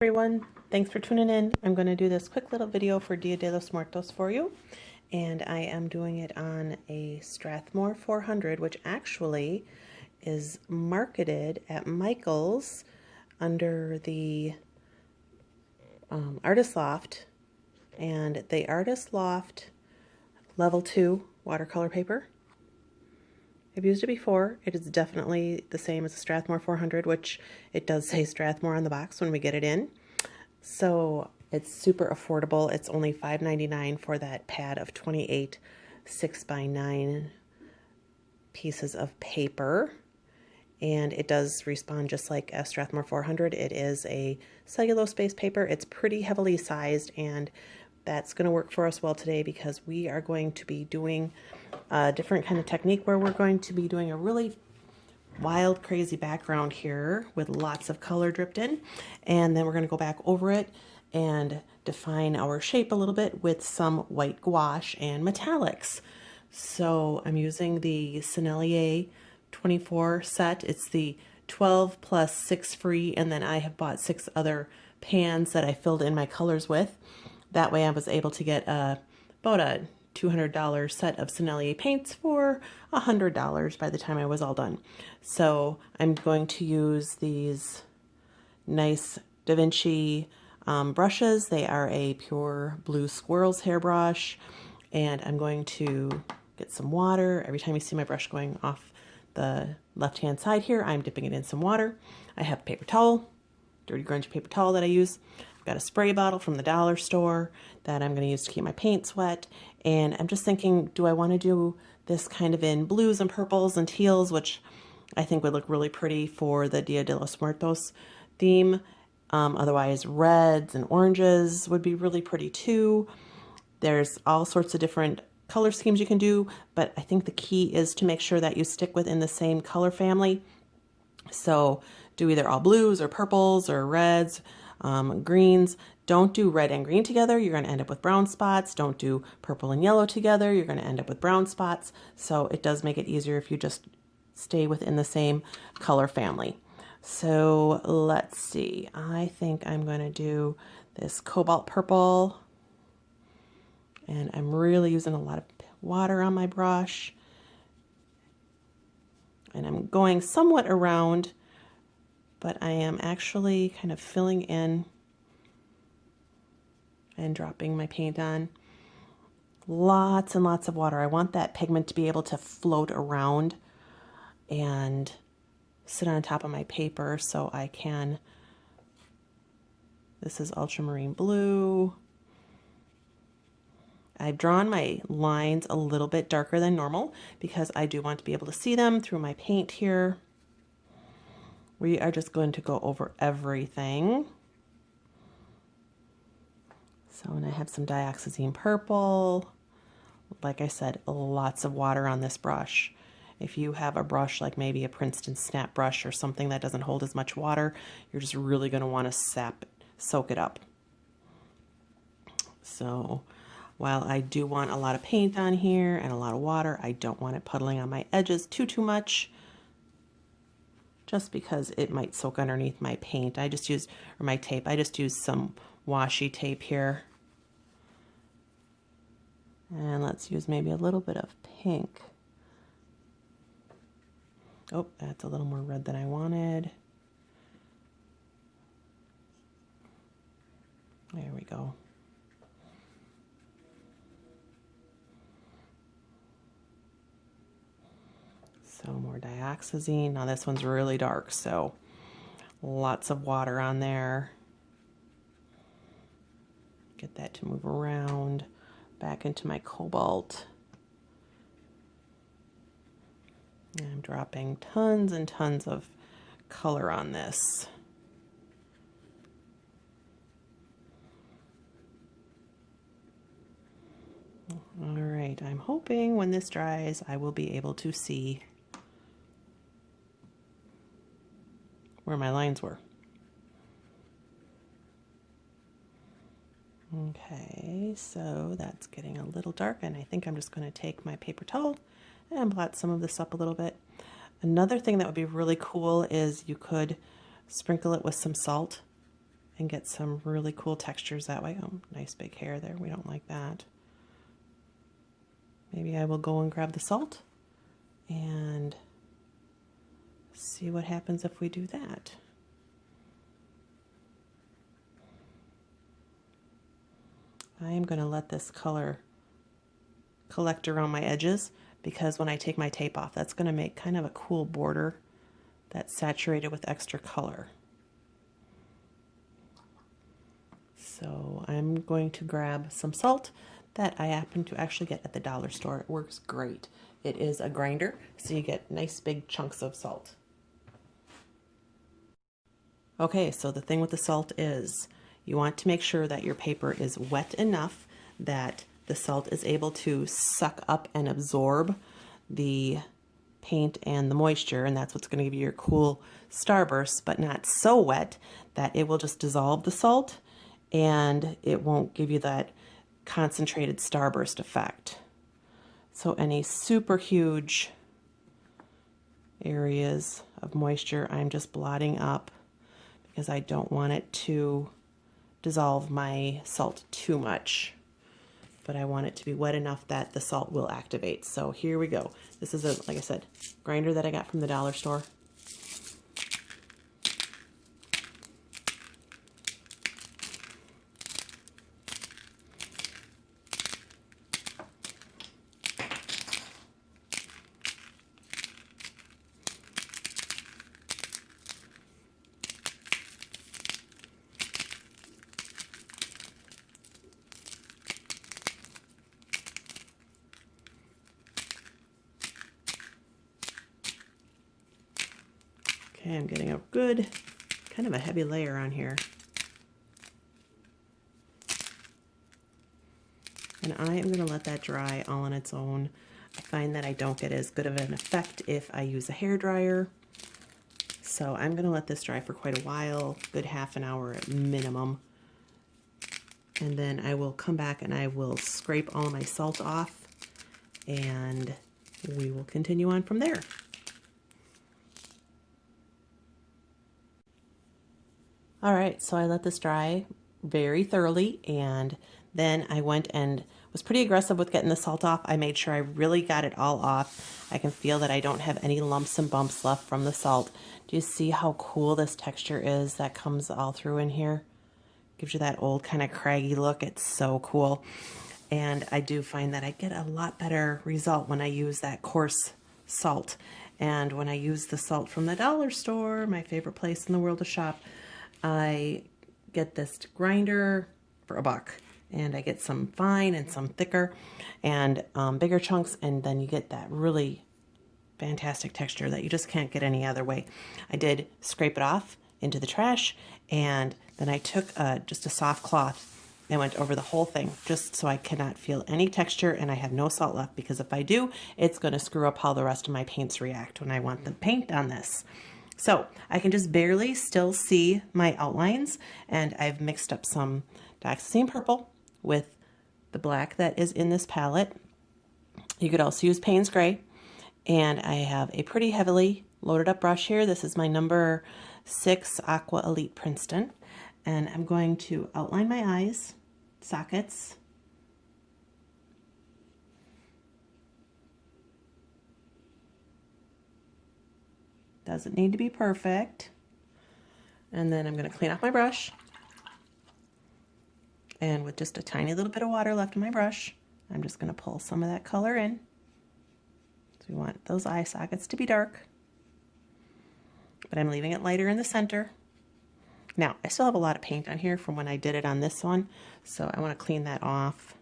Everyone, thanks for tuning in. I'm going to do this quick little video for Dia de los Muertos for you, and I am doing it on a Strathmore 400, which actually is marketed at Michael's under the Artist Loft, and the Artist Loft level 2 watercolor paper. I've used it before. It is definitely the same as the Strathmore 400, which it does say Strathmore on the box when we get it in. So it's super affordable. It's only $5.99 for that pad of 28 6x9 pieces of paper. And it does respond just like a Strathmore 400. It is a cellulose-based paper. It's pretty heavily sized, and that's going to work for us well today because we are going to be doing a different kind of technique where we're going to be doing a really wild, crazy background here with lots of color dripped in, and then we're going to go back over it and define our shape a little bit with some white gouache and metallics. So I'm using the Sennelier 24 set. It's the 12 plus 6 free, and then I have bought 6 other pans that I filled in my colors with. That way I was able to get about a $200 set of Sennelier paints for $100 by the time I was all done. So I'm going to use these nice Da Vinci brushes. They are a pure blue squirrel's hairbrush, and I'm going to get some water. Every time you see my brush going off the left-hand side here, I'm dipping it in some water. I have a paper towel, dirty grungy paper towel that I use. I've got a spray bottle from the dollar store that I'm going to use to keep my paints wet. And I'm just thinking, do I want to do this kind of in blues and purples and teals, which I think would look really pretty for the Dia de los Muertos theme. Otherwise, reds and oranges would be really pretty too. There's all sorts of different color schemes you can do, but I think the key is to make sure that you stick within the same color family. So do either all blues or purples or reds, greens. Don't do red and green together. You're going to end up with brown spots. Don't do purple and yellow together. You're going to end up with brown spots. So it does make it easier if you just stay within the same color family. So let's see. I think I'm going to do this cobalt purple. And I'm really using a lot of water on my brush. And I'm going somewhat around, but I am actually kind of filling in and dropping my paint on. Lots and lots of water. I want that pigment to be able to float around and sit on top of my paper so I can, this is ultramarine blue. I've drawn my lines a little bit darker than normal because I do want to be able to see them through my paint here. We are just going to go over everything. So, and I have some Dioxazine purple. Like I said, lots of water on this brush. If you have a brush like maybe a Princeton snap brush or something that doesn't hold as much water, you're just really going to want to soak it up. So while I do want a lot of paint on here and a lot of water, I don't want it puddling on my edges too much, just because it might soak underneath my paint. I just used, or my tape, I just used some washi tape here. And let's use maybe a little bit of pink. Oh, that's a little more red than I wanted. There we go. So more Dioxazine. Now this one's really dark, so lots of water on there. Get that to move around back into my cobalt. And I'm dropping tons and tons of color on this. All right, I'm hoping when this dries, I will be able to see where my lines were. Okay, so that's getting a little dark, and I think I'm just going to take my paper towel and blot some of this up a little bit. Another thing that would be really cool is you could sprinkle it with some salt and get some really cool textures that way. Oh, nice big hair there. We don't like that. Maybe I will go and grab the salt and see what happens if we do that. I am going to let this color collect around my edges, because when I take my tape off, that's going to make kind of a cool border that's saturated with extra color. So I'm going to grab some salt that I happen to actually get at the dollar store. It works great. It is a grinder, so you get nice big chunks of salt. Okay, so the thing with the salt is you want to make sure that your paper is wet enough that the salt is able to suck up and absorb the paint and the moisture, and that's what's going to give you your cool starburst, but not so wet that it will just dissolve the salt and it won't give you that concentrated starburst effect. So any super huge areas of moisture, I'm just blotting up because I don't want it to dissolve my salt too much, but I want it to be wet enough that the salt will activate. So here we go. This is a, like I said, grinder that I got from the dollar store. Okay, I'm getting a good, kind of a heavy layer on here. And I am going to let that dry all on its own. I find that I don't get as good of an effect if I use a hair dryer. So I'm going to let this dry for quite a while, good half an hour at minimum. And then I will come back and I will scrape all of my salt off, and we will continue on from there. All right, so I let this dry very thoroughly, and then I went and was pretty aggressive with getting the salt off. I made sure I really got it all off. I can feel that I don't have any lumps and bumps left from the salt. Do you see how cool this texture is that comes all through in here? Gives you that old kind of craggy look. It's so cool. And I do find that I get a lot better result when I use that coarse salt. And when I use the salt from the dollar store, my favorite place in the world to shop, I get this grinder for $1, and I get some fine and some thicker and bigger chunks, and then you get that really fantastic texture that you just can't get any other way. I did scrape it off into the trash, and then I took just a soft cloth and went over the whole thing just so I cannot feel any texture and I have no salt left, because if I do, it's going to screw up how the rest of my paints react when I want the paint on this. So I can just barely still see my outlines, and I've mixed up some Dioxazine purple with the black that is in this palette. You could also use Payne's Gray, and I have a pretty heavily loaded up brush here. This is my number 6 Aqua Elite Princeton, and I'm going to outline my eyes, sockets, doesn't need to be perfect. And then I'm going to clean off my brush. And with just a tiny little bit of water left in my brush, I'm just going to pull some of that color in. So we want those eye sockets to be dark, but I'm leaving it lighter in the center. Now, I still have a lot of paint on here from when I did it on this one, so I want to clean that off.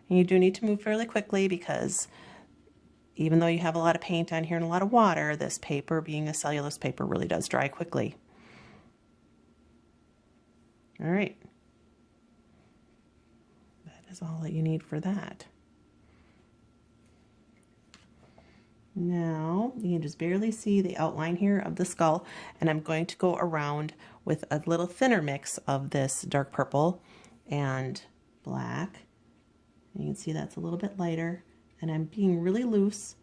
And you do need to move fairly quickly, because even though you have a lot of paint on here and a lot of water, this paper, being a cellulose paper, really does dry quickly. All right. That is all that you need for that. Now, you can just barely see the outline here of the skull, and I'm going to go around with a little thinner mix of this dark purple and black. And you can see that's a little bit lighter. And I'm being really loose,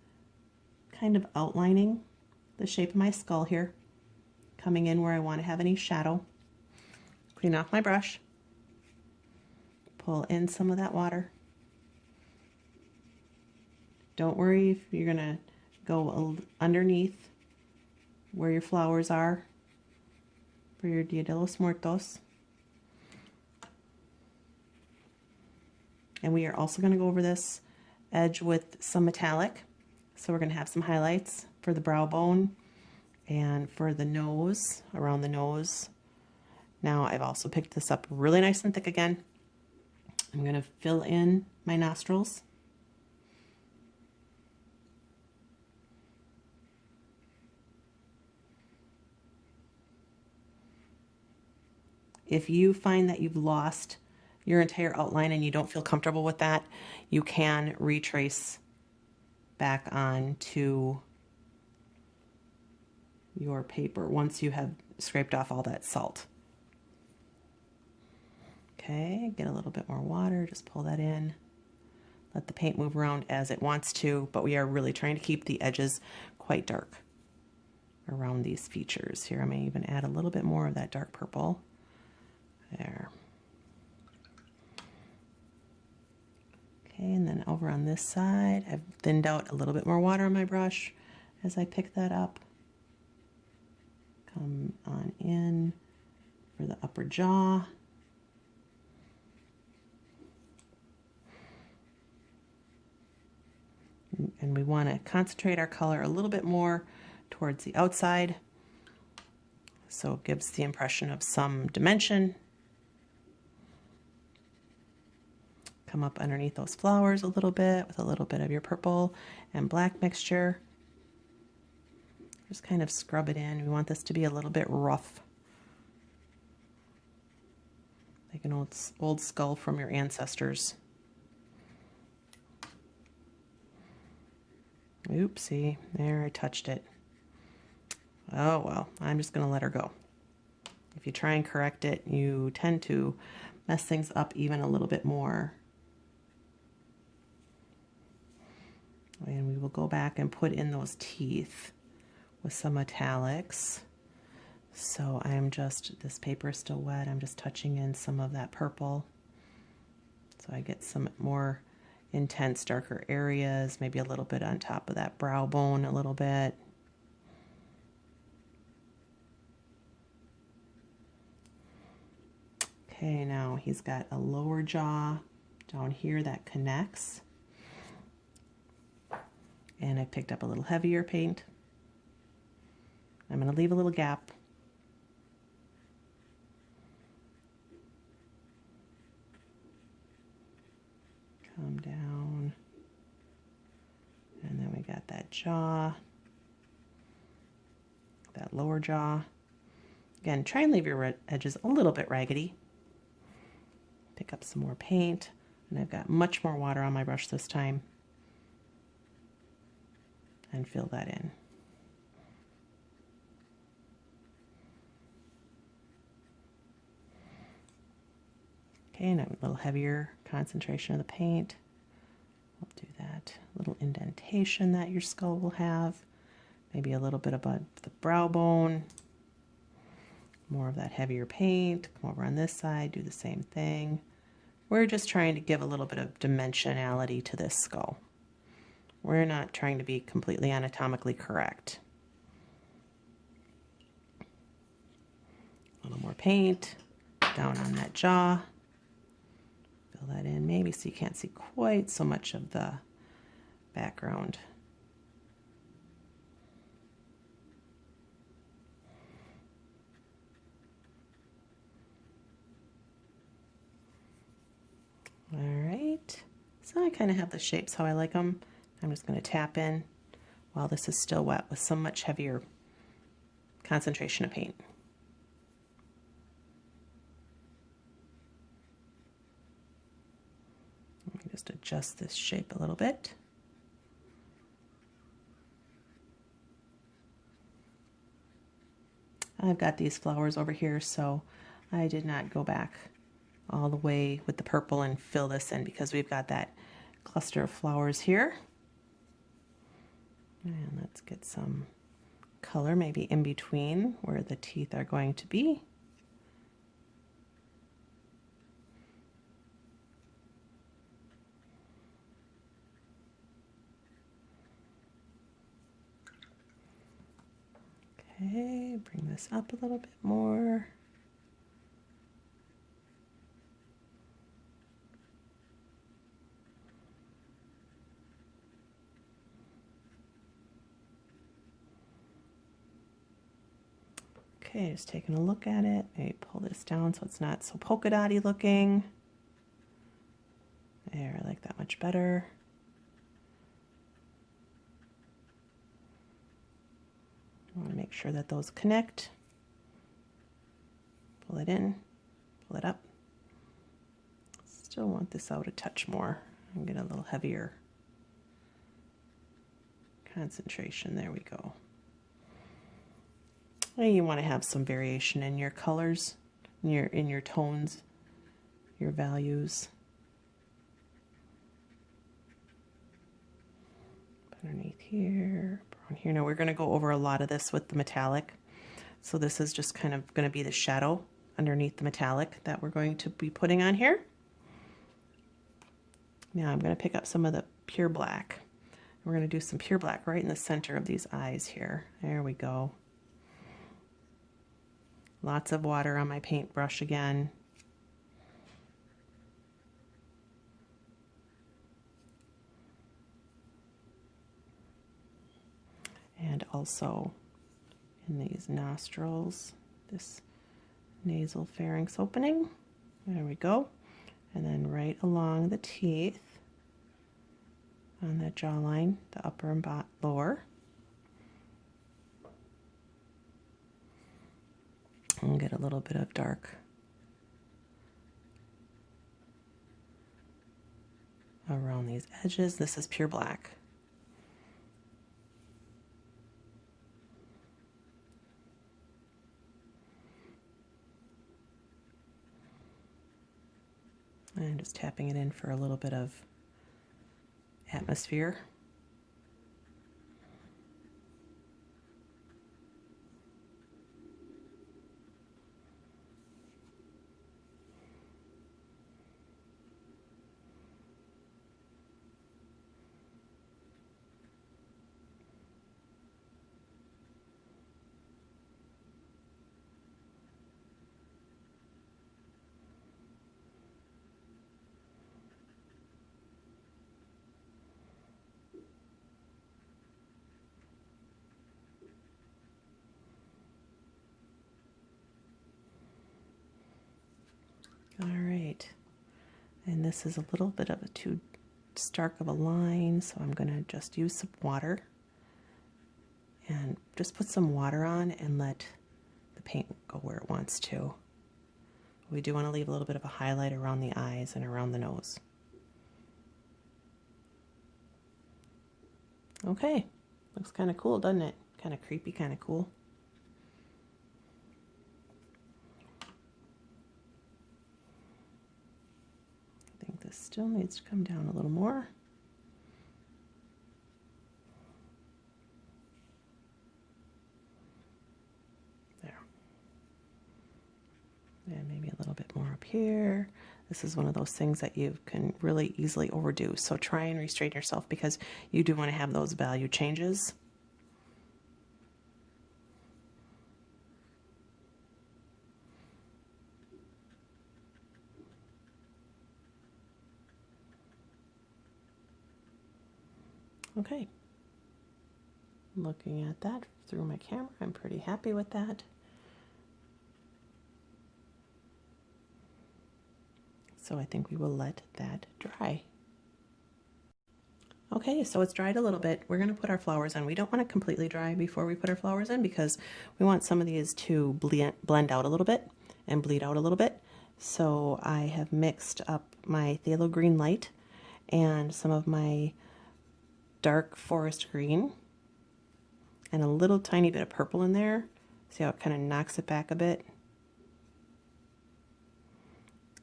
kind of outlining the shape of my skull here, coming in where I want to have any shadow. clean off my brush, pull in some of that water. Don't worry if you're going to go underneath where your flowers are for your Dia de los Muertos. And we are also going to go over this edge with some metallic. So we're going to have some highlights for the brow bone and for the nose, around the nose. Now I've also picked this up really nice and thick again. I'm going to fill in my nostrils. If you find that you've lost your entire outline and you don't feel comfortable with that, you can retrace back onto your paper once you have scraped off all that salt. Okay, get a little bit more water, just pull that in. Let the paint move around as it wants to, but we are really trying to keep the edges quite dark around these features. Here, I may even add a little bit more of that dark purple. There. Okay, and then over on this side, I've thinned out a little bit more water on my brush as I pick that up. Come on in for the upper jaw. And we want to concentrate our color a little bit more towards the outside, so it gives the impression of some dimension. Come up underneath those flowers a little bit with a little bit of your purple and black mixture. Just kind of scrub it in. We want this to be a little bit rough, like an old skull from your ancestors. Oopsie, there, I touched it. Oh well, I'm just going to let her go. If you try and correct it, you tend to mess things up even a little bit more. And we will go back and put in those teeth with some metallics. So I'm just, this paper is still wet, I'm just touching in some of that purple. So I get some more intense, darker areas, maybe a little bit on top of that brow bone a little bit. Okay, now he's got a lower jaw down here that connects. And I picked up a little heavier paint. I'm going to leave a little gap. Come down. And then we got that jaw, that lower jaw. Again, try and leave your edges a little bit raggedy. Pick up some more paint, and I've got much more water on my brush this time. And fill that in. Okay, and a little heavier concentration of the paint. We'll do that little indentation that your skull will have. Maybe a little bit above the brow bone. More of that heavier paint. Come over on this side, do the same thing. We're just trying to give a little bit of dimensionality to this skull. We're not trying to be completely anatomically correct. A little more paint down on that jaw. Fill that in maybe so you can't see quite so much of the background. All right, so I kind of have the shapes how I like them. I'm just going to tap in while this is still wet with some much heavier concentration of paint. Let me just adjust this shape a little bit. I've got these flowers over here, so I did not go back all the way with the purple and fill this in because we've got that cluster of flowers here. And let's get some color maybe in between where the teeth are going to be. Okay, bring this up a little bit more. Okay, just taking a look at it. Maybe pull this down so it's not so polka dotty looking. There, I like that much better. I want to make sure that those connect. Pull it in, pull it up. Still want this out a touch more and get a little heavier concentration. There we go. And you want to have some variation in your colors, in your tones, your values. Underneath here, brown here. Now we're going to go over a lot of this with the metallic. So this is just kind of going to be the shadow underneath the metallic that we're going to be putting on here. Now I'm going to pick up some of the pure black. We're going to do some pure black right in the center of these eyes here. There we go. Lots of water on my paintbrush again. And also in these nostrils, this nasal pharynx opening. There we go. And then right along the teeth on that jawline, the upper and lower. And get a little bit of dark around these edges. This is pure black. And just tapping it in for a little bit of atmosphere. All right, and this is a little bit of a too stark of a line, so I'm going to just use some water and just put some water on and let the paint go where it wants to. We do want to leave a little bit of a highlight around the eyes and around the nose. Okay, looks kind of cool, doesn't it? Kind of creepy, kind of cool. This still needs to come down a little more. There. And maybe a little bit more up here. This is one of those things that you can really easily overdo. So try and restrain yourself because you do want to have those value changes. Okay, looking at that through my camera, I'm pretty happy with that. So I think we will let that dry. Okay, so it's dried a little bit. We're going to put our flowers in. We don't want it completely dry before we put our flowers in because we want some of these to blend out a little bit and bleed out a little bit. So I have mixed up my Thalo green light and some of my dark forest green and a little tiny bit of purple in there. See how it kind of knocks it back a bit?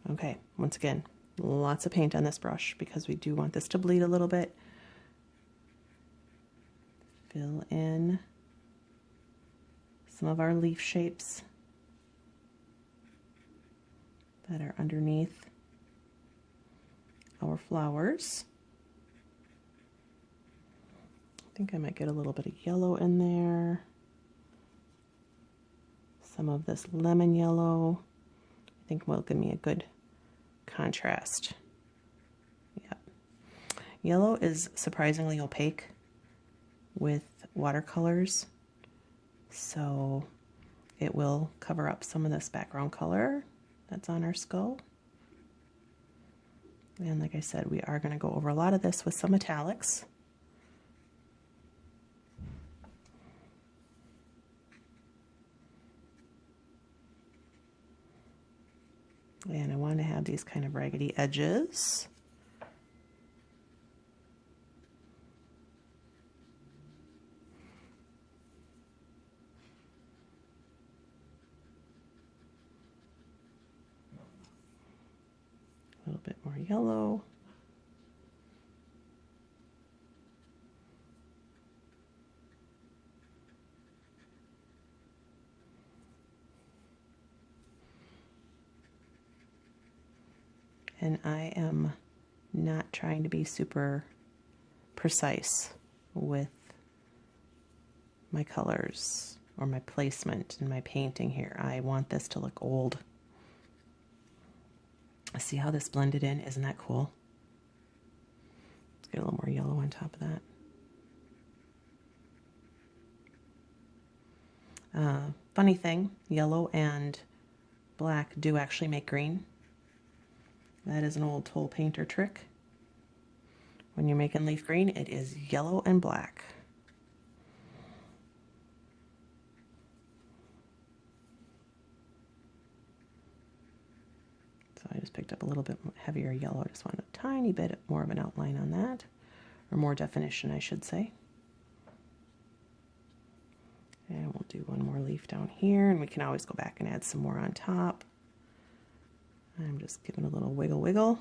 Okay, once again, lots of paint on this brush because we do want this to bleed a little bit. Fill in some of our leaf shapes that are underneath our flowers. I think I might get a little bit of yellow in there. some of this lemon yellow. I think will give me a good contrast. Yep. Yellow is surprisingly opaque with watercolors, so it will cover up some of this background color that's on our skull. And like I said, we are going to go over a lot of this with some metallics. And I want to have these kind of raggedy edges. A little bit more yellow. And I am not trying to be super precise with my colors or my placement in my painting here. I want this to look old. See how this blended in? Isn't that cool? Let's get a little more yellow on top of that. Funny thing, yellow and black do actually make green. That is an old tool painter trick. When you're making leaf green, it is yellow and black. So I just picked up a little bit heavier yellow. I just want a tiny bit more of an outline on that, or more definition, I should say. And we'll do one more leaf down here, and we can always go back and add some more on top. I'm just giving a little wiggle wiggle.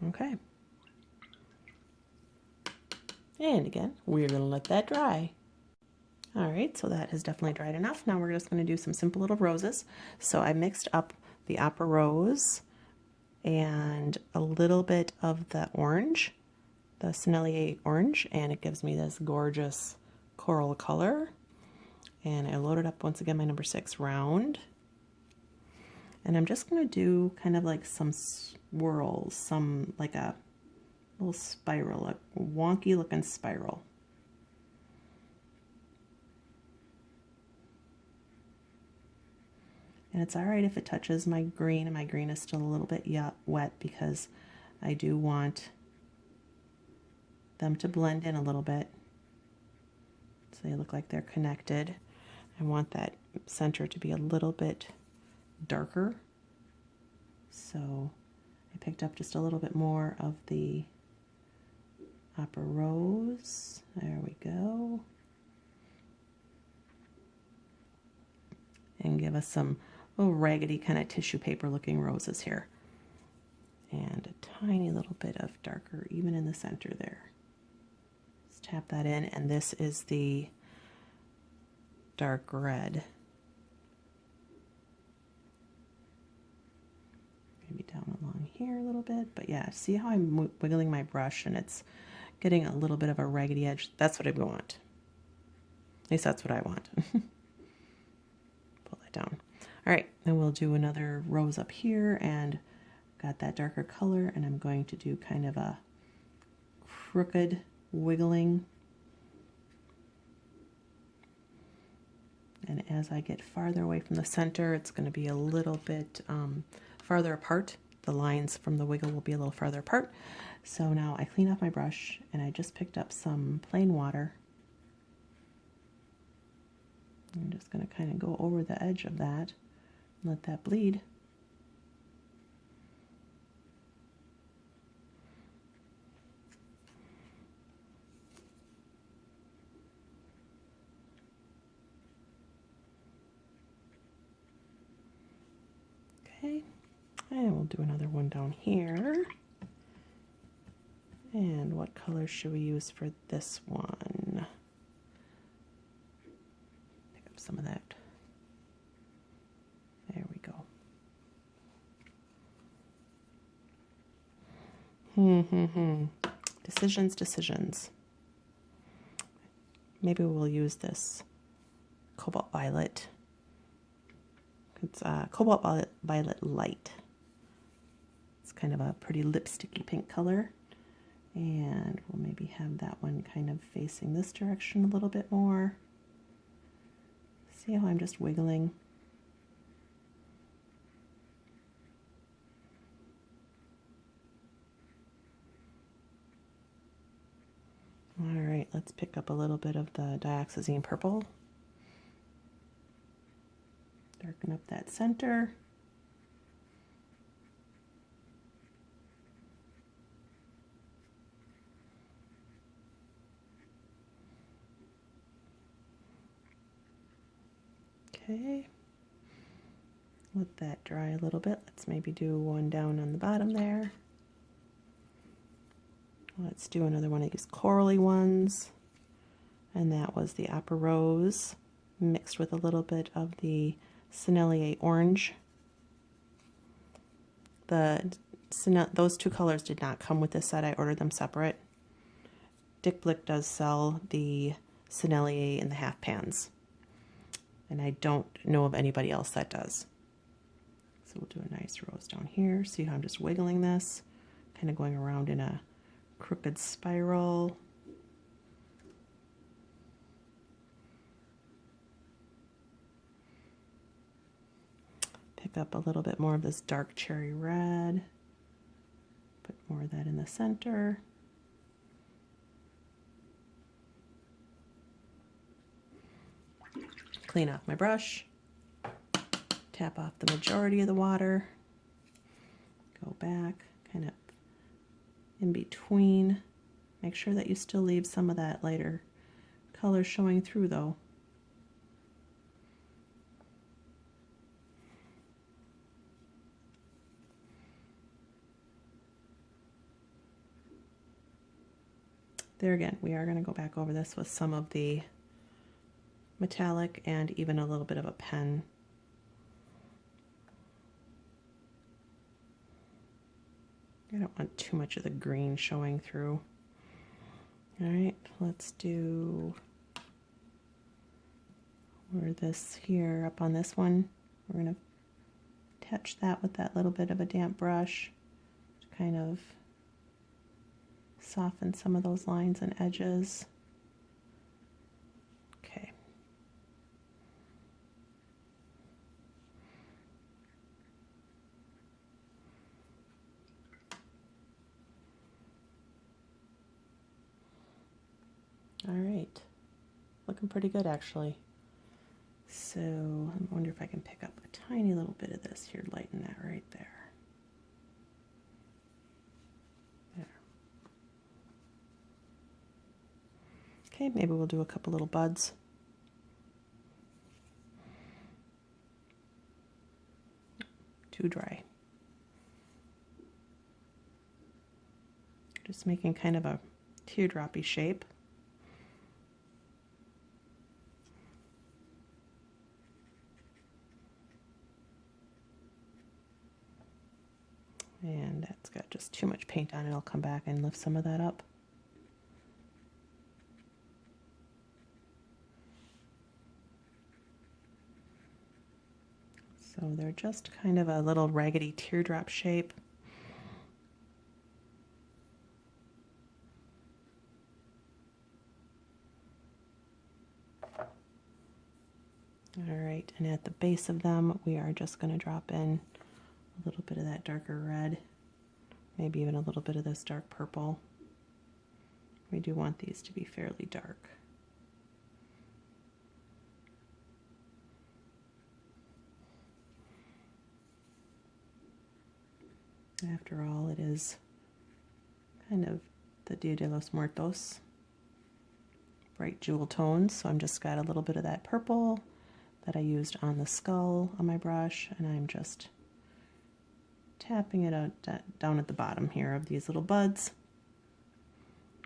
Okay. And again, we're going to let that dry. All right, so that has definitely dried enough. Now we're just going to do some simple little roses. So I mixed up the Aqua rose and a little bit of the orange, the Sennelier orange, and it gives me this gorgeous coral color. And I loaded up once again my number 6 round. And I'm just going to do kind of like some swirls, some like a little spiral, a wonky looking spiral. And it's all right if it touches my green, and my green is still a little bit wet because I do want them to blend in a little bit so they look like they're connected. I want that center to be a little bit darker, so I picked up just a little bit more of the Aqua rose. There we go. And give us some little raggedy kind of tissue paper looking roses here. And a tiny little bit of darker even in the center there. Just tap that in, and this is the dark red. Maybe down along here a little bit, but yeah, see how I'm wiggling my brush and it's getting a little bit of a raggedy edge? That's what I want. At least that's what I want. Pull that down. All right, then we'll do another rose up here, and got that darker color, and I'm going to do kind of a crooked wiggling. And as I get farther away from the center, it's going to be a little bit farther apart. The lines from the wiggle will be a little farther apart. So now I clean off my brush, and I just picked up some plain water. I'm just going to kind of go over the edge of that, let that bleed. Okay, and we'll do another one down here. And what color should we use for this one? Pick up some of that. There we go. Decisions. Maybe we'll use this Cobalt Violet. It's Cobalt Violet Light. It's kind of a pretty lipsticky pink color. And we'll maybe have that one kind of facing this direction a little bit more. See how I'm just wiggling? All right, let's pick up a little bit of the Dioxazine purple. Darken up that center. Okay, let that dry a little bit. Let's maybe do one down on the bottom there. Let's do another one of these corally ones. And that was the Opera Rose mixed with a little bit of the Sennelier orange. Those two colors did not come with this set. I ordered them separate. Dick Blick does sell the Sennelier in the half pans. And I don't know of anybody else that does. So we'll do a nice rose down here. See how I'm just wiggling this, kind of going around in a crooked spiral. Pick up a little bit more of this dark cherry red. Put more of that in the center. Clean off my brush, tap off the majority of the water, go back, kind of in between. Make sure that you still leave some of that lighter color showing through though. There again, we are going to go back over this with some of the metallic and even a little bit of a pen. I don't want too much of the green showing through. All right, let's do this here up on this one. We're going to touch that with that little bit of a damp brush to kind of soften some of those lines and edges. Okay. All right, looking pretty good actually. So I wonder if I can pick up a tiny little bit of this here, lighten that right there. There. Okay, maybe we'll do a couple little buds. Too dry. Just making kind of a teardroppy shape. And that's got just too much paint on it. I'll come back and lift some of that up. So they're just kind of a little raggedy teardrop shape. All right, and at the base of them, we are just going to drop in a little bit of that darker red, maybe even a little bit of this dark purple. We do want these to be fairly dark. After all, it is kind of the Dia de los Muertos, bright jewel tones, so I'm just got a little bit of that purple that I used on the skull on my brush, and I'm just tapping it out down at the bottom here of these little buds,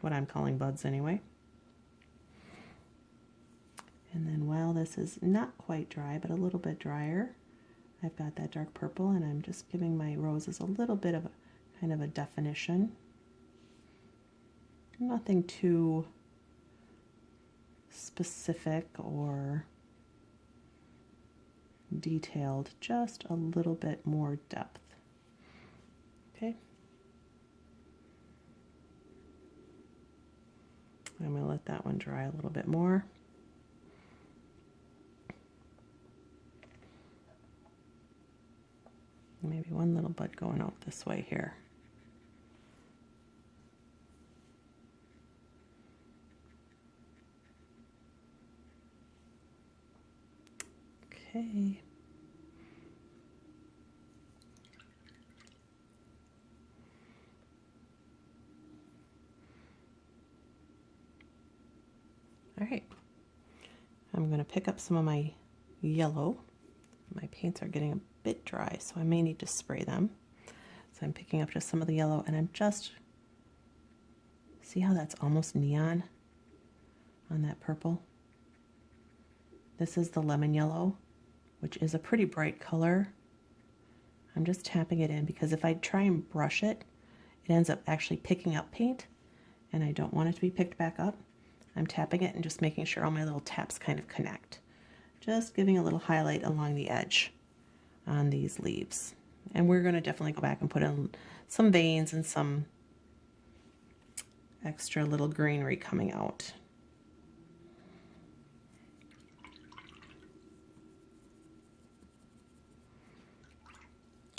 what I'm calling buds anyway. And then while this is not quite dry, but a little bit drier, I've got that dark purple, and I'm just giving my roses a little bit of a kind of a definition. Nothing too specific or detailed, just a little bit more depth. Okay. I'm going to let that one dry a little bit more. Maybe one little bud going out this way here. Okay. All right. I'm going to pick up some of my yellow. My paints are getting a bit dry, so I may need to spray them. So I'm picking up just some of the yellow, and I'm just, see how that's almost neon on that purple? This is the lemon yellow, which is a pretty bright color. I'm just tapping it in because if I try and brush it, it ends up actually picking up paint, and I don't want it to be picked back up. I'm tapping it and just making sure all my little taps kind of connect. Just giving a little highlight along the edge on these leaves. And we're going to definitely go back and put in some veins and some extra little greenery coming out.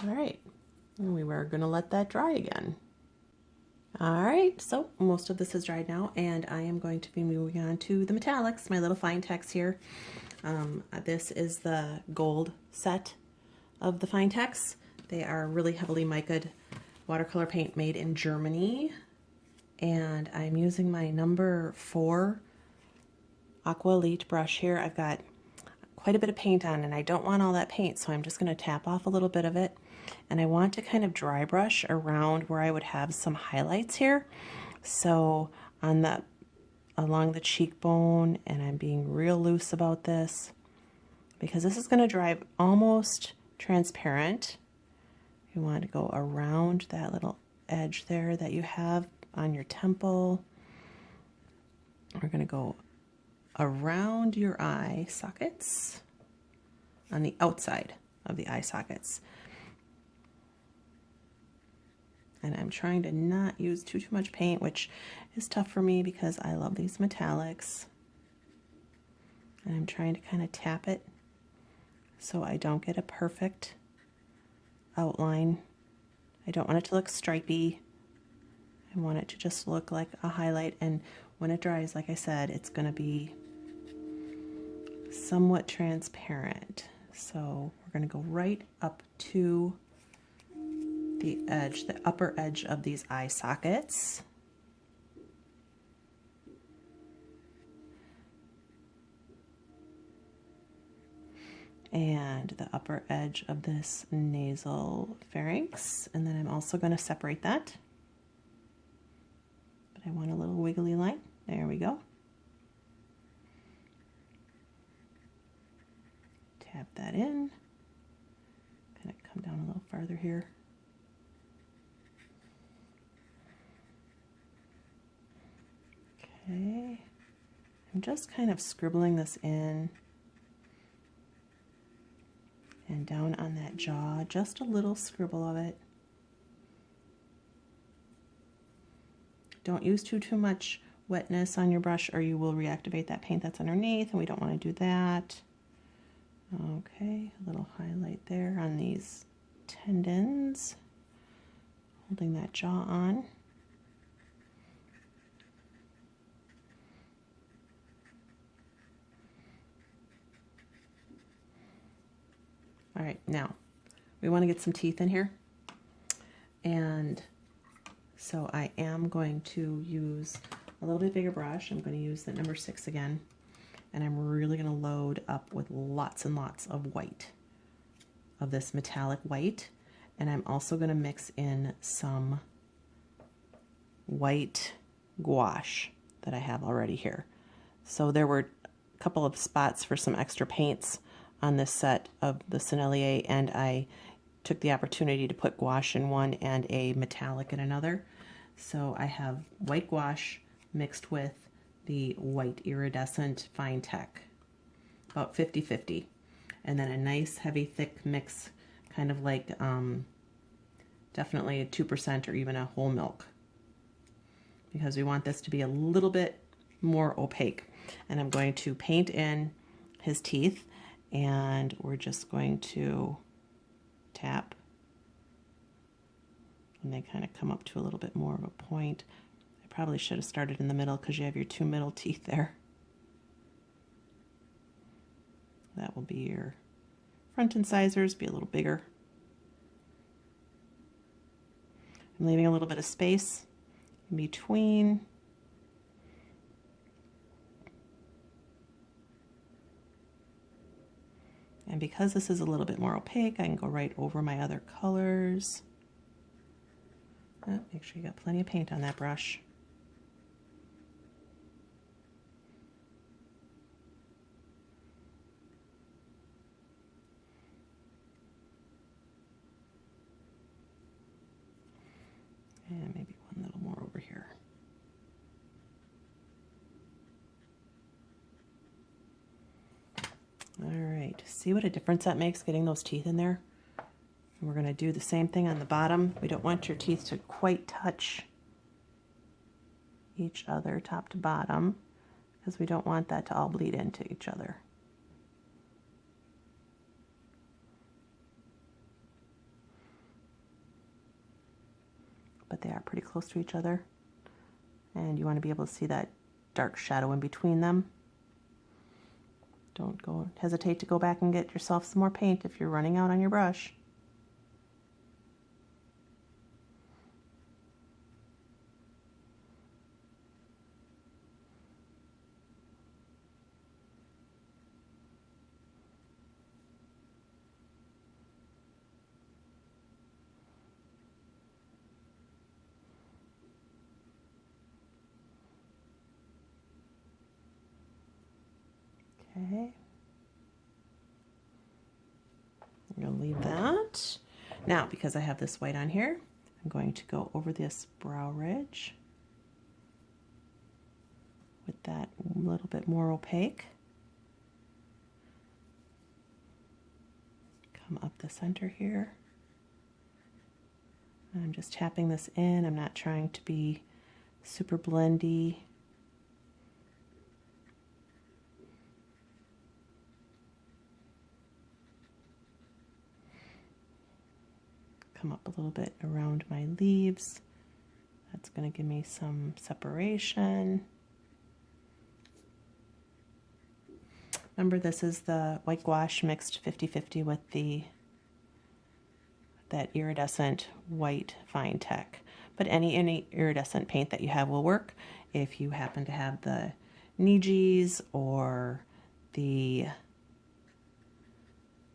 All right, and we were going to let that dry again. All right, so most of this is dried now, and I am going to be moving on to the metallics, my little Finetec's here. This is the gold set of the Finetec's. They are really heavily mica'd watercolor paint made in Germany, and I'm using my number 4 Aqua Elite brush here. I've got quite a bit of paint on, and I don't want all that paint, so I'm just going to tap off a little bit of it. And I want to kind of dry brush around where I would have some highlights here. So on the along the cheekbone, and I'm being real loose about this because this is going to dry almost transparent. You want to go around that little edge there that you have on your temple. We're going to go around your eye sockets on the outside of the eye sockets. And I'm trying to not use too much paint, which is tough for me because I love these metallics. And I'm trying to kind of tap it so I don't get a perfect outline. I don't want it to look stripy. I want it to just look like a highlight. And when it dries, like I said, it's going to be somewhat transparent. So we're going to go right up to the edge, the upper edge of these eye sockets. And the upper edge of this nasal pharynx. And then I'm also going to separate that. But I want a little wiggly line. There we go. Tap that in. Kind of come down a little farther here. Okay, I'm just kind of scribbling this in and down on that jaw, just a little scribble of it. Don't use too much wetness on your brush or you will reactivate that paint that's underneath, and we don't want to do that. Okay, a little highlight there on these tendons, holding that jaw on. All right, now we want to get some teeth in here, and so I am going to use a little bit bigger brush. I'm going to use the number 6 again, and I'm really going to load up with lots and lots of white, of this metallic white, and I'm also going to mix in some white gouache that I have already here. So there were a couple of spots for some extra paints on this set of the Sennelier, and I took the opportunity to put gouache in one and a metallic in another. So I have white gouache, mixed with the white iridescent Finetec, about 50-50. And then a nice heavy thick mix, kind of like definitely a 2% or even a whole milk, because we want this to be a little bit more opaque. And I'm going to paint in his teeth, and we're just going to tap, and they kind of come up to a little bit more of a point. I probably should have started in the middle because you have your two middle teeth there. That will be your front incisors, be a little bigger. I'm leaving a little bit of space in between. And because this is a little bit more opaque, I can go right over my other colors. Oh, make sure you got plenty of paint on that brush. And maybe one little more over here. All right, see what a difference that makes getting those teeth in there? And we're going to do the same thing on the bottom. We don't want your teeth to quite touch each other top to bottom, because we don't want that to all bleed into each other. But they are pretty close to each other, and you want to be able to see that dark shadow in between them. Don't hesitate to go back and get yourself some more paint if you're running out on your brush. Okay, I'm going to leave that. Now, because I have this white on here, I'm going to go over this brow ridge with that little bit more opaque. Come up the center here. I'm just tapping this in. I'm not trying to be super blendy. Come up a little bit around my leaves. That's going to give me some separation. Remember, this is the white gouache mixed 50-50 with that iridescent white Finetec. But any iridescent paint that you have will work. If you happen to have the Nijis or the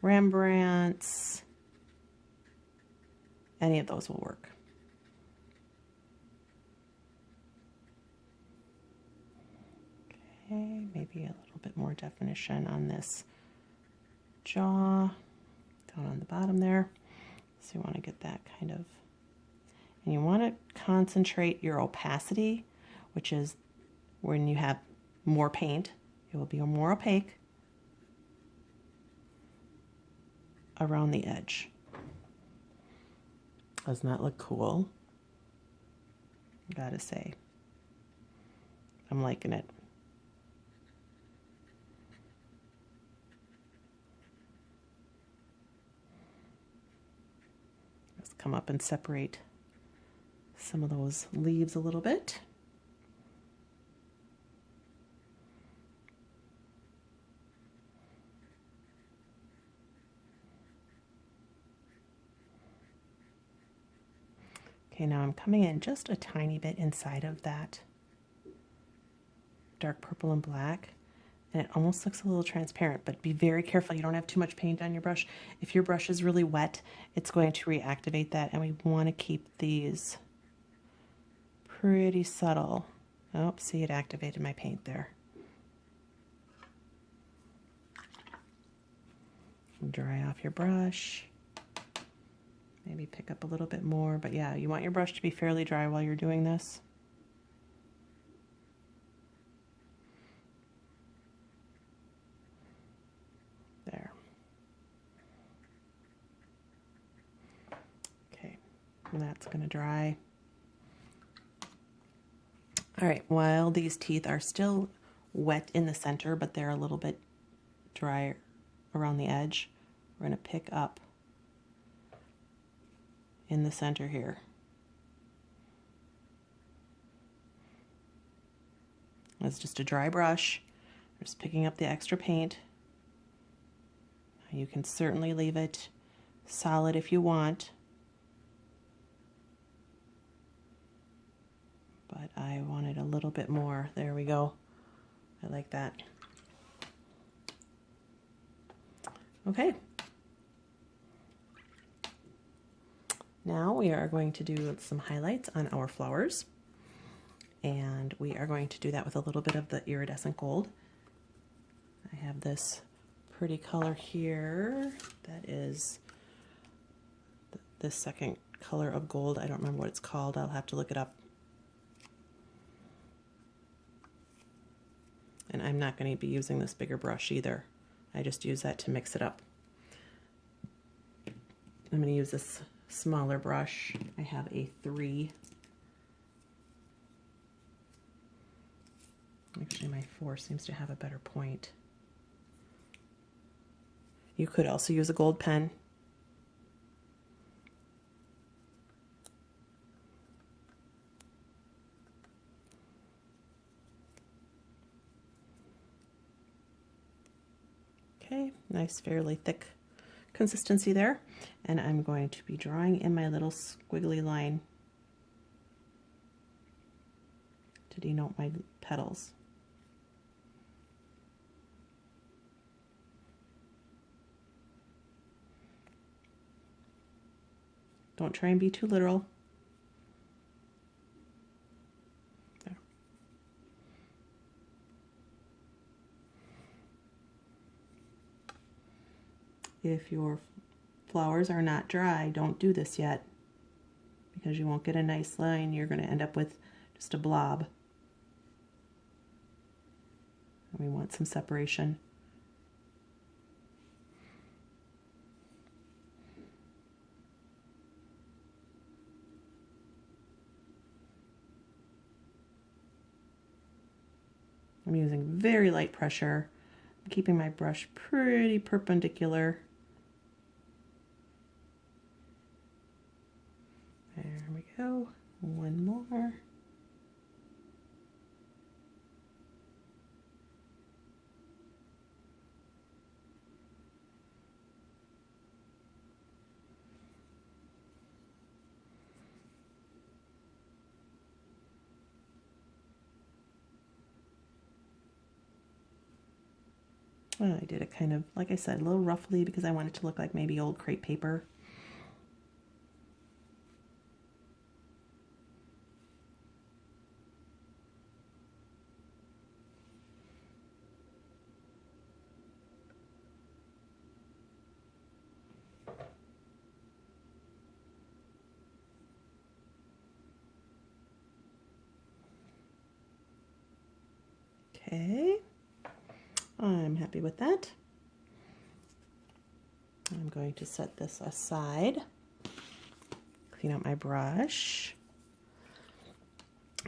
Rembrandts, any of those will work. Okay, maybe a little bit more definition on this jaw, down on the bottom there. So you want to get that kind of, and you want to concentrate your opacity, which is when you have more paint, it will be more opaque around the edge. Doesn't that look cool? Gotta say, I'm liking it. Let's come up and separate some of those leaves a little bit. Okay, now I'm coming in just a tiny bit inside of that dark purple and black, and it almost looks a little transparent, but be very careful you don't have too much paint on your brush. If your brush is really wet, it's going to reactivate that, and we want to keep these pretty subtle. Oh, see, it activated my paint there. Dry off your brush. Maybe pick up a little bit more, but yeah, you want your brush to be fairly dry while you're doing this. And that's going to dry. All right, while these teeth are still wet in the center, but they're a little bit dry around the edge, we're going to pick up in the center here. It's just a dry brush. Just picking up the extra paint. You can certainly leave it solid if you want, but I wanted a little bit more. There we go. I like that. Okay. Now we are going to do some highlights on our flowers, and we are going to do that with a little bit of the iridescent gold. I have this pretty color here that is the second color of gold. I don't remember what it's called. I'll have to look it up. And I'm not going to be using this bigger brush either. I just use that to mix it up. I'm going to use this smaller brush. I have a 3. Actually, my 4 seems to have a better point. You could also use a gold pen. Okay, nice, fairly thick consistency there. And I'm going to be drawing in my little squiggly line to denote my petals. Don't try and be too literal. There. If your flowers are not dry, don't do this yet, because you won't get a nice line. You're going to end up with just a blob. And we want some separation. I'm using very light pressure. I'm keeping my brush pretty perpendicular. There we go. One more. Well, I did it kind of, like I said, a little roughly because I wanted it to look like maybe old crepe paper. Okay. I'm happy with that. I'm going to set this aside, clean out my brush.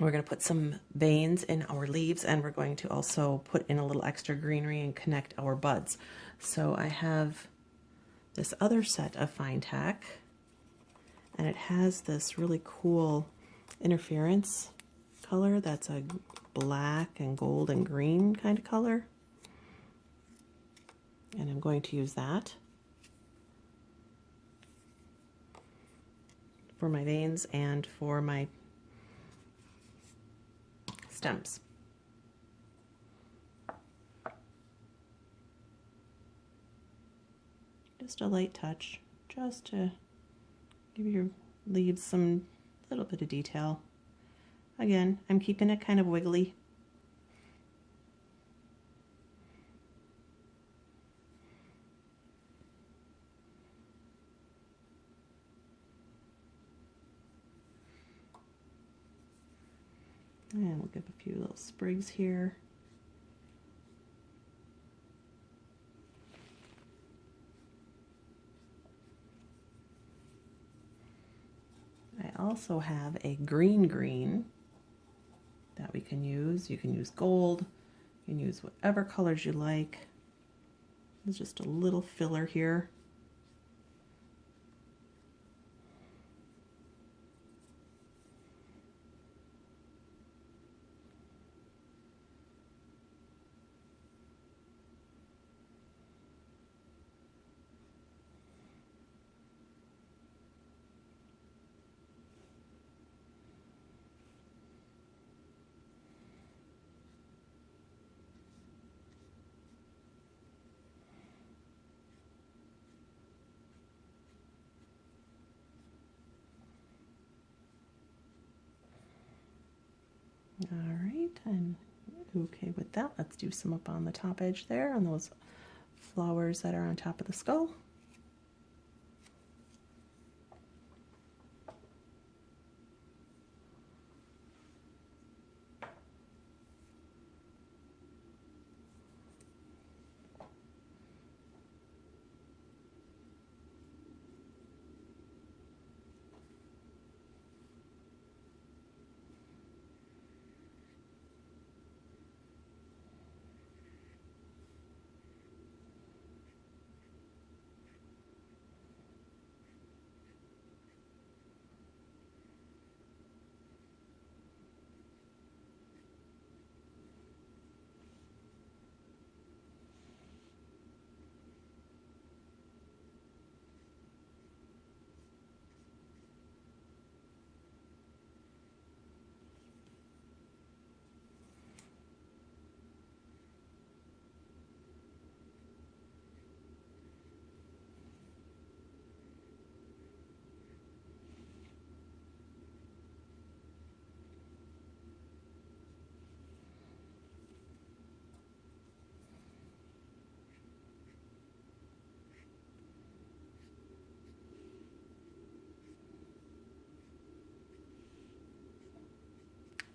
We're going to put some veins in our leaves, and we're going to also put in a little extra greenery and connect our buds. So I have this other set of Finetec, and it has this really cool interference color that's a black and gold and green kind of color. And I'm going to use that for my veins and for my stems. Just a light touch, just to give your leaves some little bit of detail. Again, I'm keeping it kind of wiggly. And we'll give a few little sprigs here. also have a green that we can use. You can use gold, you can use whatever colors you like. There's just a little filler here. All right, I'm okay with that. Let's do some up on the top edge there on those flowers that are on top of the skull.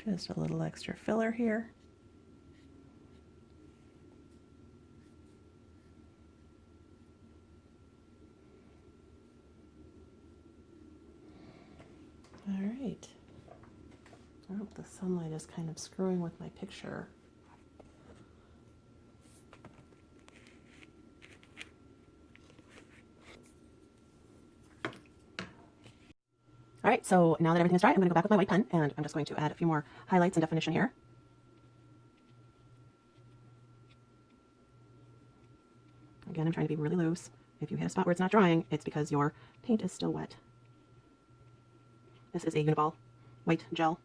Just a little extra filler here. All right. Oh, the sunlight is kind of screwing with my picture. All right, so now that everything is dry, I'm going to go back with my white pen, and I'm just going to add a few more highlights and definition here. Again, I'm trying to be really loose. If you hit a spot where it's not drying, it's because your paint is still wet. This is a Uniball white gel.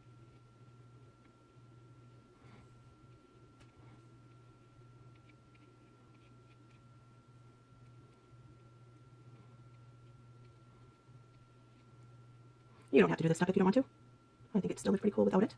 You don't have to do this stuff if you don't want to. I think it still looks pretty cool without it.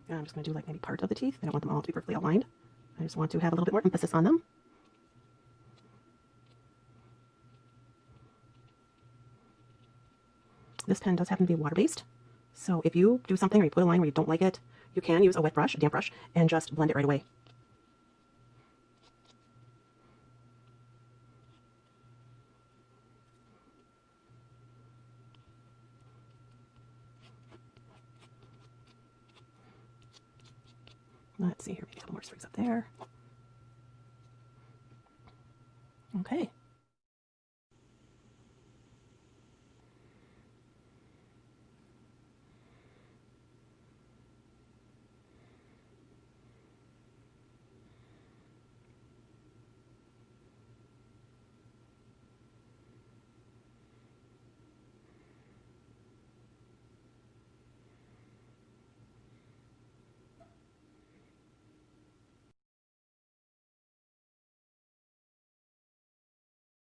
And I'm just going to do like maybe part of the teeth. I don't want them all to be perfectly outlined. I just want to have a little bit more emphasis on them. This pen does happen to be water-based, so if you do something or you put a line where you don't like it, you can use a wet brush, a damp brush, and just blend it right away. Let's see here, maybe a couple more streaks up there. Okay.